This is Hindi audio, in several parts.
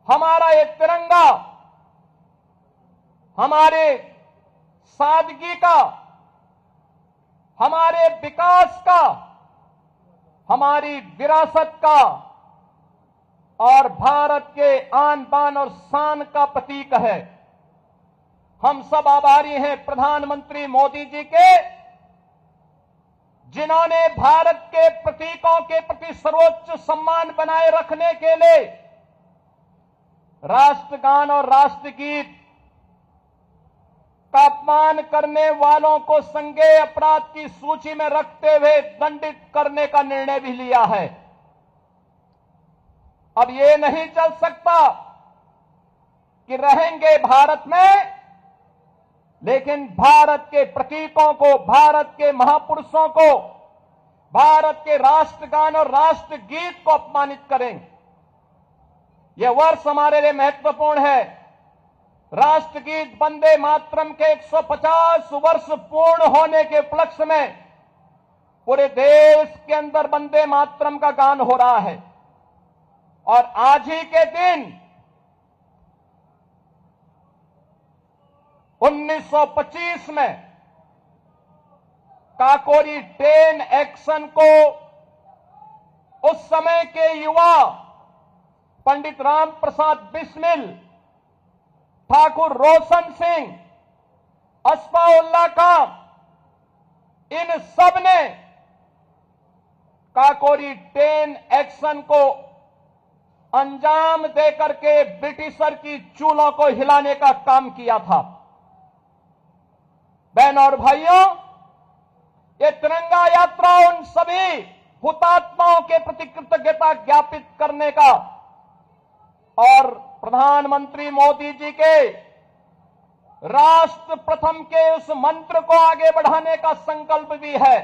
हमारा ये तिरंगा हमारे सादगी का, हमारे विकास का, हमारी विरासत का और भारत के आन बान और शान का प्रतीक है। हम सब आभारी हैं प्रधानमंत्री मोदी जी के, जिन्होंने भारत के प्रतीकों के प्रति सर्वोच्च सम्मान बनाए रखने के लिए राष्ट्रगान और राष्ट्रगीत का अपमान करने वालों को संज्ञेय अपराध की सूची में रखते हुए दंडित करने का निर्णय भी लिया है। अब ये नहीं चल सकता कि रहेंगे भारत में, लेकिन भारत के प्रतीकों को, भारत के महापुरुषों को, भारत के राष्ट्रगान और राष्ट्रगीत को अपमानित करें। यह वर्ष हमारे लिए महत्वपूर्ण है। राष्ट्रगीत वंदे मातरम के 150 वर्ष पूर्ण होने के उपलक्ष्य में पूरे देश के अंदर वंदे मातरम का गान हो रहा है। और आज ही के दिन 1925 में काकोरी 10 एक्शन को उस समय के युवा पंडित राम प्रसाद बिस्मिल, ठाकुर रोशन सिंह, अस्फाउल्लाह खां, इन सब ने काकोरी 10 एक्शन को अंजाम देकर के ब्रिटिशर की चूलों को हिलाने का काम किया था। बहनों और भाइयों, ये तिरंगा यात्रा उन सभी हुतात्माओं के प्रति कृतज्ञता ज्ञापित करने का और प्रधानमंत्री मोदी जी के राष्ट्र प्रथम के उस मंत्र को आगे बढ़ाने का संकल्प भी है,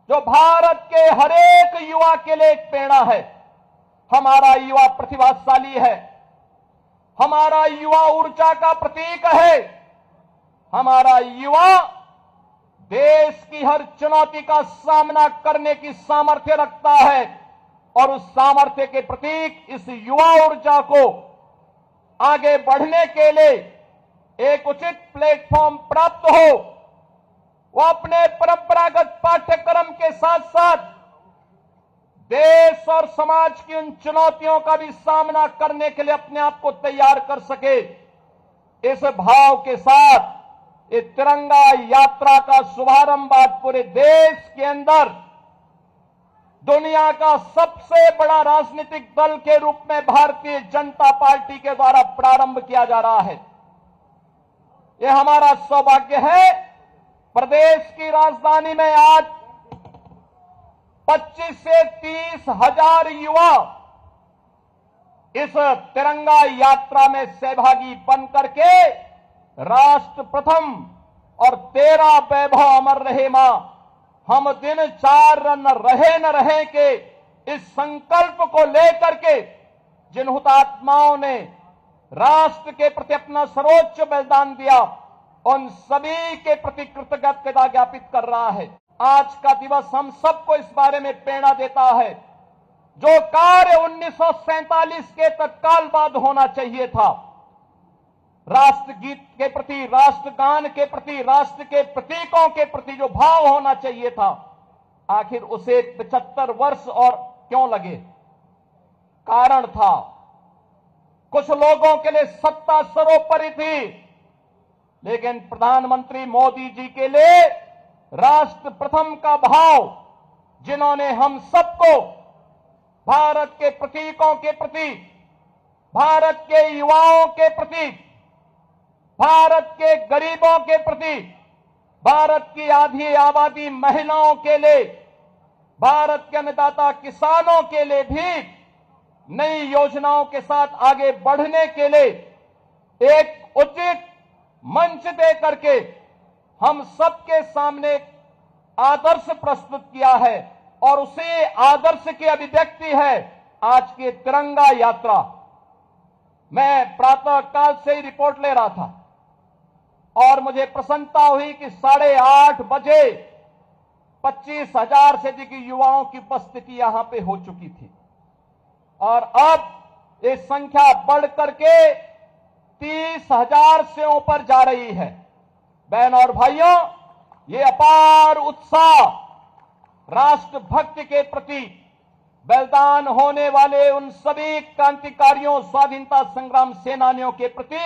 जो भारत के हर एक युवा के लिए एक प्रेरणा है। हमारा युवा प्रतिभाशाली है, हमारा युवा ऊर्जा का प्रतीक है, हमारा युवा देश की हर चुनौती का सामना करने की सामर्थ्य रखता है और उस सामर्थ्य के प्रतीक इस युवा ऊर्जा को आगे बढ़ने के लिए एक उचित प्लेटफॉर्म प्राप्त हो। वो अपने परंपरागत पाठ्यक्रम के साथ साथ देश और समाज की उन चुनौतियों का भी सामना करने के लिए अपने आप को तैयार कर सके। इस भाव के साथ इस तिरंगा यात्रा का शुभारंभ आज पूरे देश के अंदर दुनिया का सबसे बड़ा राजनीतिक दल के रूप में भारतीय जनता पार्टी के द्वारा प्रारंभ किया जा रहा है। यह हमारा सौभाग्य है। प्रदेश की राजधानी में आज 25 से 30 हजार युवा इस तिरंगा यात्रा में सहभागी बनकर के राष्ट्र प्रथम और तेरा वैभव अमर रहे मां, हम दिन चार न रहे के इस संकल्प को लेकर के जिन हुतात्माओं ने राष्ट्र के प्रति अपना सर्वोच्च बलिदान दिया, उन सभी के प्रति कृतज्ञता ज्ञापित कर रहा है। आज का दिवस हम सबको इस बारे में प्रेरणा देता है, जो कार्य 1947 के तत्काल बाद होना चाहिए था, राष्ट्रगीत के प्रति, राष्ट्रगान के प्रति, राष्ट्र के प्रतीकों के प्रति जो भाव होना चाहिए था, आखिर उसे 75 वर्ष और क्यों लगे? कारण था, कुछ लोगों के लिए सत्ता सर्वोपरि थी, लेकिन प्रधानमंत्री मोदी जी के लिए राष्ट्र प्रथम का भाव, जिन्होंने हम सबको भारत के प्रतीकों के प्रति, भारत के युवाओं के प्रति, भारत के गरीबों के प्रति, भारत की आधी आबादी महिलाओं के लिए, भारत के अन्नदाता किसानों के लिए भी नई योजनाओं के साथ आगे बढ़ने के लिए एक उचित मंच दे करके हम सबके सामने आदर्श प्रस्तुत किया है और उसी आदर्श की अभिव्यक्ति है आज की तिरंगा यात्रा। मैं प्रातः काल से ही रिपोर्ट ले रहा था और मुझे प्रसन्नता हुई कि 8:30 बजे 25,000 से अधिक युवाओं की उपस्थिति यहां पे हो चुकी थी और अब ये संख्या बढ़ करके 30,000 से ऊपर जा रही है। बहन और भाइयों, ये अपार उत्साह राष्ट्रभक्ति के प्रति बलिदान होने वाले उन सभी क्रांतिकारियों, स्वाधीनता संग्राम सेनानियों के प्रति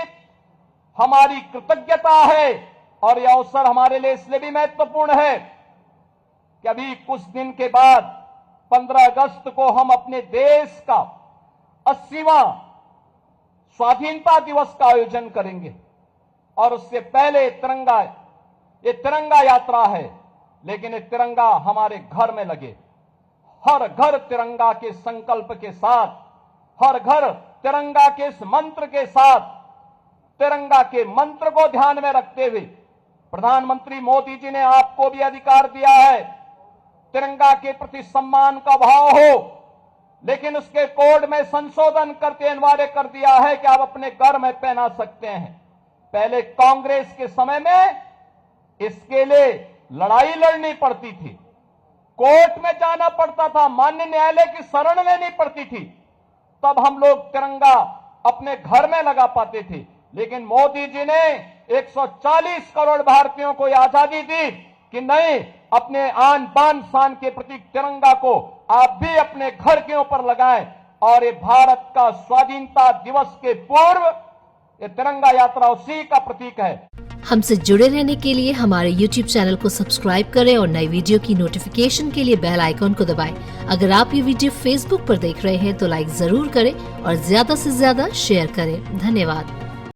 हमारी कृतज्ञता है। और यह अवसर हमारे लिए इसलिए भी महत्वपूर्ण है कि अभी कुछ दिन के बाद 15 अगस्त को हम अपने देश का 80वां स्वाधीनता दिवस का आयोजन करेंगे। और उससे पहले ये तिरंगा यात्रा है, लेकिन ये तिरंगा हमारे घर में लगे। हर घर तिरंगा के संकल्प के साथ, हर घर तिरंगा के इस मंत्र के साथ, तिरंगा के मंत्र को ध्यान में रखते हुए प्रधानमंत्री मोदी जी ने आपको भी अधिकार दिया है, तिरंगा के प्रति सम्मान का भाव हो, लेकिन उसके कोड में संशोधन करके अनिवार्य कर दिया है कि आप अपने घर में पहना सकते हैं। पहले कांग्रेस के समय में इसके लिए लड़ाई लड़नी पड़ती थी, कोर्ट में जाना पड़ता था, माननीय न्यायालय की शरण लेनी पड़ती थी, तब हम लोग तिरंगा अपने घर में लगा पाते थे। लेकिन मोदी जी ने 140 करोड़ भारतीयों को यह आजादी दी कि नहीं, अपने आन बान शान के प्रतीक तिरंगा को आप भी अपने घर के ऊपर लगाएं। और ये भारत का स्वाधीनता दिवस के पूर्व ये तिरंगा यात्रा उसी का प्रतीक है। हमसे जुड़े रहने के लिए हमारे YouTube चैनल को सब्सक्राइब करें और नई वीडियो की नोटिफिकेशन के लिए बेल आइकॉन को दबाएं। अगर आप ये वीडियो Facebook पर देख रहे हैं तो लाइक जरूर करें और ज्यादा से ज्यादा शेयर करें। धन्यवाद।